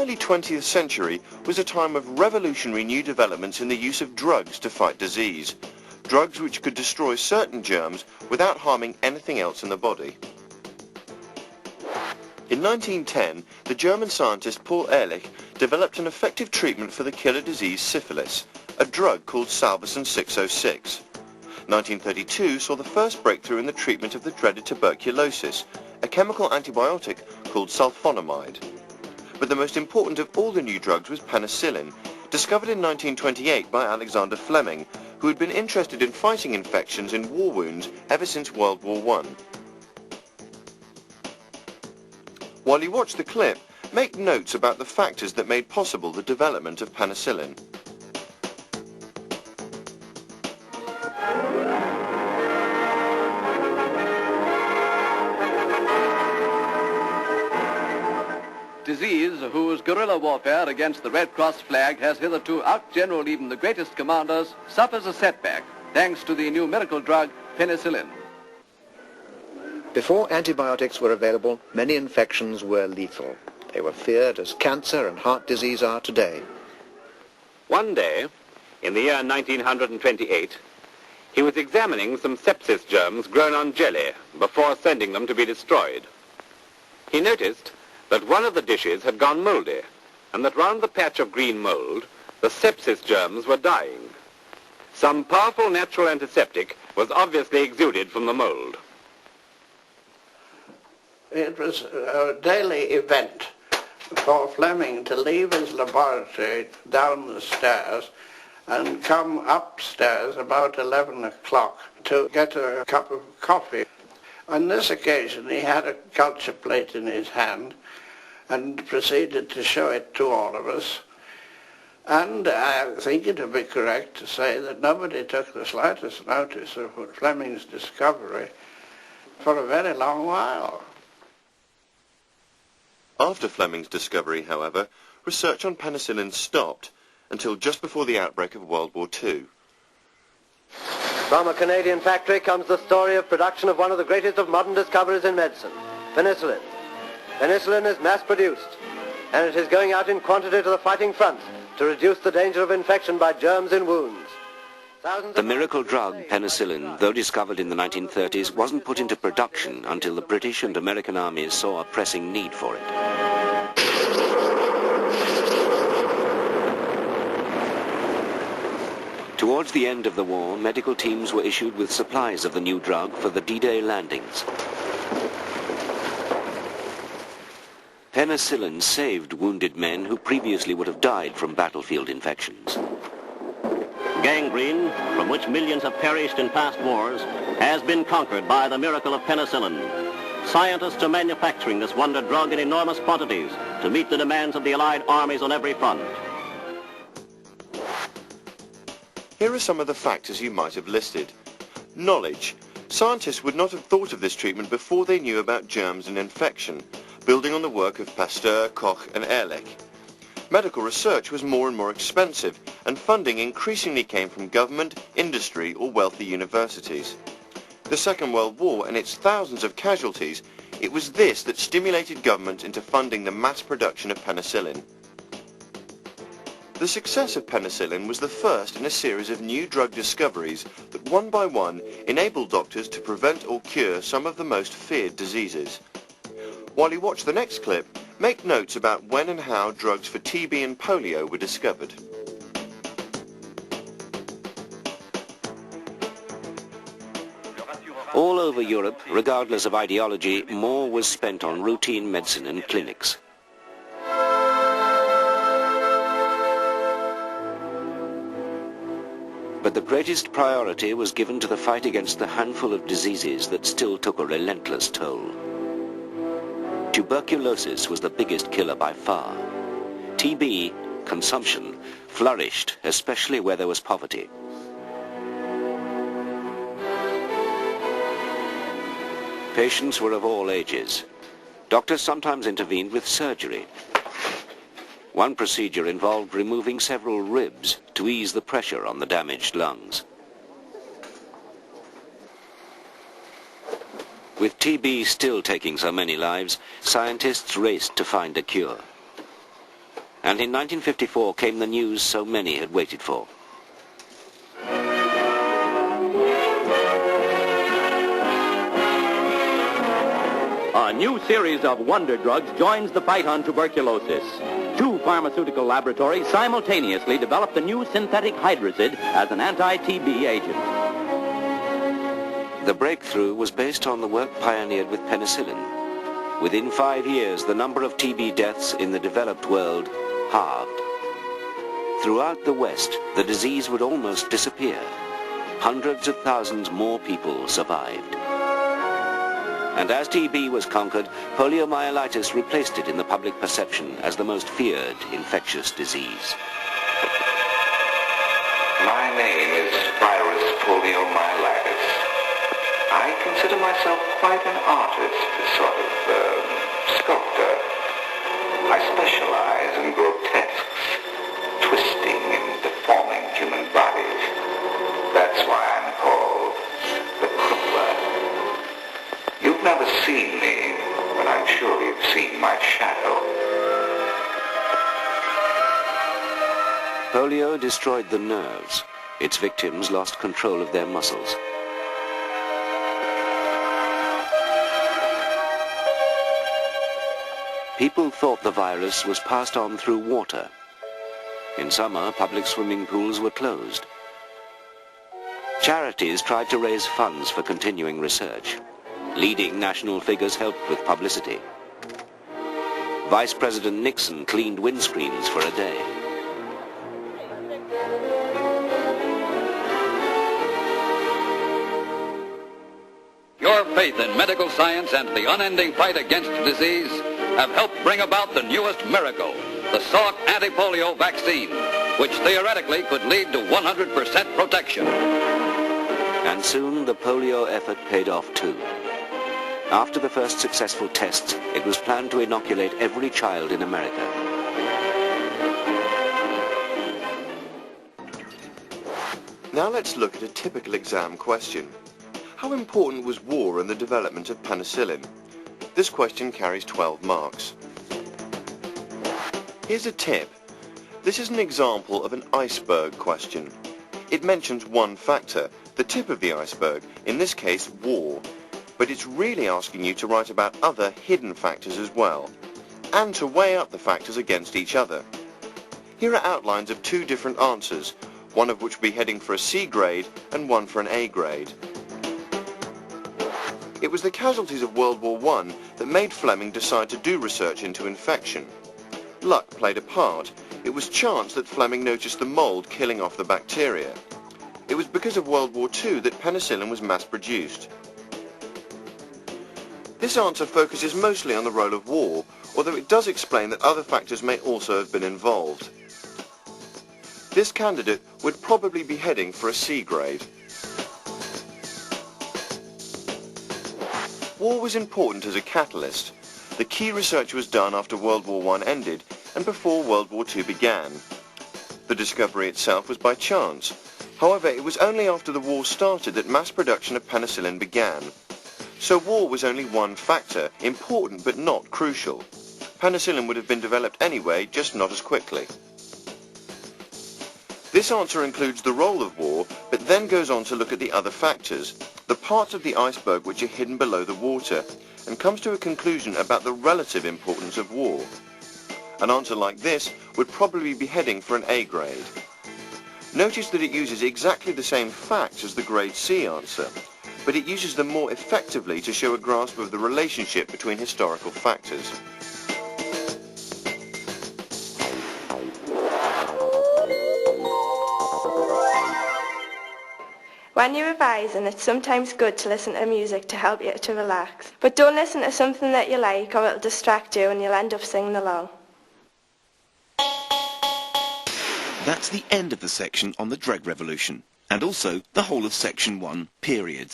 early 20th century was a time of revolutionary new developments in the use of drugs to fight disease. Drugs which could destroy certain germs without harming anything else in the body. In 1910, the German scientist Paul Ehrlich developed an effective treatment for the killer disease syphilis, a drug called Salvarsan 606. 1932 saw the first breakthrough in the treatment of the dreaded tuberculosis, a chemical antibiotic called sulfonamide. But the most important of all the new drugs was penicillin, discovered in 1928 by Alexander Fleming, who had been interested in fighting infections in war wounds ever since World War I. While you watch the clip, make notes about the factors that made possible the development of penicillin. Disease, whose guerrilla warfare against the Red Cross flag has hitherto outgeneraled even the greatest commanders, suffers a setback thanks to the new miracle drug, penicillin. Before antibiotics were available, many infections were lethal. They were feared as cancer and heart disease are today. One day, in the year 1928, he was examining some sepsis germs grown on jelly before sending them to be destroyed. He noticed that one of the dishes had gone moldy, and that round the patch of green mold, the sepsis germs were dying. Some powerful natural antiseptic was obviously exuded from the mold. It was a daily event for Fleming to leave his laboratory down the stairs and come upstairs about 11 o'clock to get a cup of coffee. On this occasion he had a culture plate in his hand and proceeded to show it to all of us. And I think it would be correct to say that nobody took the slightest notice of Fleming's discovery for a very long while. After Fleming's discovery, however, research on penicillin stopped until just before the outbreak of World War II. From a Canadian factory comes the story of production of one of the greatest of modern discoveries in medicine, penicillin. Penicillin is mass-produced, and it is going out in quantity to the fighting front to reduce the danger of infection by germs in wounds. The miracle drug, penicillin, though discovered in the 1930s, wasn't put into production until the British and American armies saw a pressing need for it. Towards the end of the war, medical teams were issued with supplies of the new drug for the D-Day landings. Penicillin saved wounded men who previously would have died from battlefield infections. Gangrene, from which millions have perished in past wars, has been conquered by the miracle of penicillin. Scientists are manufacturing this wonder drug in enormous quantities to meet the demands of the Allied armies on every front. Here are some of the factors you might have listed. Knowledge. Scientists would not have thought of this treatment before they knew about germs and infection, building on the work of Pasteur, Koch and Ehrlich. Medical research was more and more expensive, and funding increasingly came from government, industry or wealthy universities. The Second World War and its thousands of casualties, it was this that stimulated government into funding the mass production of penicillin. The success of penicillin was the first in a series of new drug discoveries that one by one enabled doctors to prevent or cure some of the most feared diseases. While you watch the next clip, make notes about when and how drugs for TB and polio were discovered. All over Europe, regardless of ideology, more was spent on routine medicine and clinics. But the greatest priority was given to the fight against the handful of diseases that still took a relentless toll. Tuberculosis was the biggest killer by far. TB, consumption, flourished, especially where there was poverty. Patients were of all ages. Doctors sometimes intervened with surgery. One procedure involved removing several ribs to ease the pressure on the damaged lungs. With TB still taking so many lives, scientists raced to find a cure. And in 1954 came the news so many had waited for. A new series of wonder drugs joins the fight on tuberculosis. Two pharmaceutical laboratories simultaneously developed the new synthetic hydrazid as an anti-TB agent. The breakthrough was based on the work pioneered with penicillin. Within 5 years, the number of TB deaths in the developed world halved. Throughout the West, the disease would almost disappear. Hundreds of thousands more people survived. And as TB was conquered, poliomyelitis replaced it in the public perception as the most feared infectious disease. My name is virus poliomyelitis. I consider myself quite an artist, a sort of sculptor. I specialize in grotesques, twisting and deforming human bodies. That's why I'm called the crippler. You've never seen me, but I'm sure you've seen my shadow. Polio destroyed the nerves. Its victims lost control of their muscles. People thought the virus was passed on through water. In summer, public swimming pools were closed. Charities tried to raise funds for continuing research. Leading national figures helped with publicity. Vice President Nixon cleaned windscreens for a day. Your faith in medical science and the unending fight against disease have helped bring about the newest miracle, the Salk anti-polio vaccine, which theoretically could lead to 100% protection. And soon the polio effort paid off too. After the first successful tests, it was planned to inoculate every child in America. Now let's look at a typical exam question. How important was war in the development of penicillin? This question carries 12 marks. Here's a tip. This is an example of an iceberg question. It mentions one factor, the tip of the iceberg, in this case war. But it's really asking you to write about other hidden factors as well, and to weigh up the factors against each other. Here are outlines of two different answers, one of which will be heading for a C grade and one for an A grade. It was the casualties of World War I that made Fleming decide to do research into infection. Luck played a part. It was chance that Fleming noticed the mold killing off the bacteria. It was because of World War II that penicillin was mass-produced. This answer focuses mostly on the role of war, although it does explain that other factors may also have been involved. This candidate would probably be heading for a C grade. War was important as a catalyst. The key research was done after World War I ended and before World War II began. The discovery itself was by chance. However, it was only after the war started that mass production of penicillin began. So war was only one factor, important but not crucial. Penicillin would have been developed anyway, just not as quickly. This answer includes the role of war, but then goes on to look at the other factors, the parts of the iceberg which are hidden below the water, and comes to a conclusion about the relative importance of war. An answer like this would probably be heading for an A grade. Notice that it uses exactly the same facts as the grade C answer, but it uses them more effectively to show a grasp of the relationship between historical factors. When you're revising, it's sometimes good to listen to music to help you to relax. But don't listen to something that you like or it'll distract you and you'll end up singing along. That's the end of the section on the drug revolution, and also the whole of section 1, periods.